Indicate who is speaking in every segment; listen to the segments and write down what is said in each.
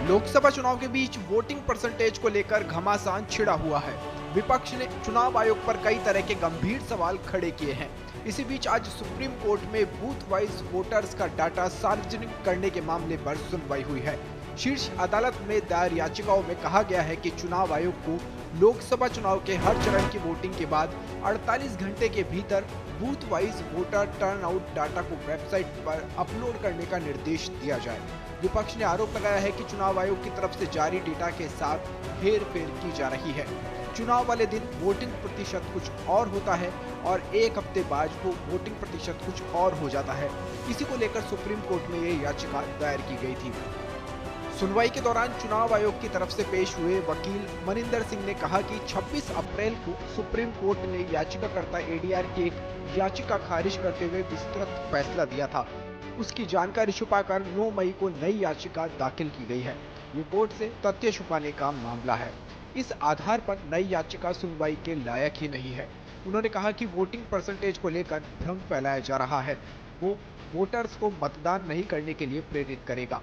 Speaker 1: लोकसभा चुनाव के बीच voting percentage को लेकर घमासान छिड़ा हुआ है। विपक्ष ने चुनाव आयोग पर कई तरह के गंभीर सवाल खड़े किए हैं। इसी बीच आज सुप्रीम कोर्ट में बूथ वाइज वोटर्स का डाटा सार्वजनिक करने के मामले पर सुनवाई हुई है। शीर्ष अदालत में दायर याचिकाओं में कहा गया है कि चुनाव आयोग को लोकसभा चुनाव के हर चरण की वोटिंग के बाद 48 घंटे के भीतर booth wise voter turnout data को वेबसाइट पर अपलोड करने का निर्देश दिया जाए। विपक्ष ने आरोप लगाया है कि चुनाव आयोग की तरफ से जारी डेटा के साथ हेरफेर की जा रही है। चुनाव वाले दिन वोटिंग प्रतिशत कुछ और होता है और एक हफ्ते बाद वो वोटिंग प्रतिशत कुछ और हो जाता है। इसी को लेकर सुप्रीम कोर्ट में ये याचिका दायर की गई थी। सुनवाई के दौरान चुनाव आयोग की तरफ से पेश हुए वकील मनिंदर सिंह ने कहा कि 26 अप्रैल को सुप्रीम कोर्ट ने याचिकाकर्ता एडीआर की एक याचिका खारिज करते हुए विस्तृत फैसला दिया था। उसकी जानकारी छुपाकर 9 मई को नई याचिका दाखिल की गई है। ये कोर्ट से तथ्य छुपाने का मामला है। इस आधार पर नई याचिका सुनवाई के लायक ही नहीं है। उन्होंने कहा कि वोटिंग परसेंटेज को लेकर भ्रम फैलाया जा रहा है। वो वोटर्स को मतदान नहीं करने के लिए प्रेरित करेगा।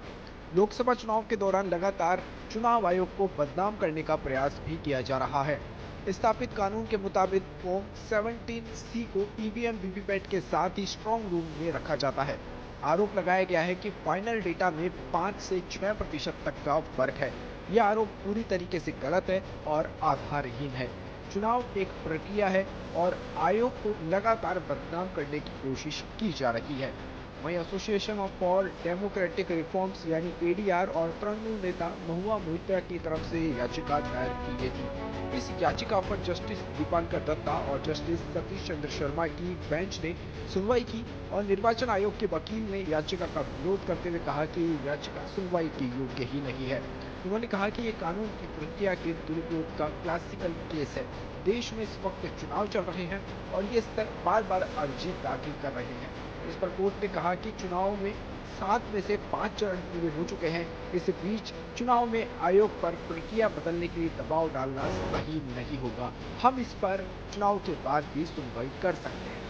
Speaker 1: लोकसभा चुनाव के दौरान लगातार चुनाव आयोग को बदनाम करने का प्रयास भी किया जा रहा है। स्थापित कानून के मुताबिक फॉर्म 17C को ईवीएम वीवीपैट के साथ ही स्ट्रांग रूम में रखा जाता है। आरोप लगाया गया है कि फाइनल डेटा में 5 से 6% तक का फर्क है। यह आरोप पूरी तरीके से गलत है और आधारहीन है। चुनाव एक प्रक्रिया है और आयोग को लगातार बदनाम करने की कोशिश की जा रही है। वहीं association of for democratic reforms यानी एडीआर और तृणमूल नेता महुआ मोहित्रा की तरफ से याचिका दायर की गई थी। इस याचिका पर जस्टिस दीपांकर दत्ता और जस्टिस सतीश चंद्र शर्मा की बेंच ने सुनवाई की और निर्वाचन आयोग के वकील ने याचिका का विरोध करते हुए कहा कि याचिका सुनवाई के योग्य ही नहीं है। उन्होंने कहा कि ये कानून की प्रक्रिया के दुरुपयोग का क्लासिकल केस है। देश में इस वक्त चुनाव चल रहे हैं और ये स्तर बार बार अर्जी दाखिल कर रहे हैं। इस पर कोर्ट ने कहा कि चुनाव में 7 में से 5 चरण पूरे हो चुके हैं। इस बीच चुनाव में आयोग पर प्रक्रिया बदलने के लिए दबाव डालना सही नहीं होगा। हम इस पर चुनाव के बाद भी सुनवाई कर सकते हैं।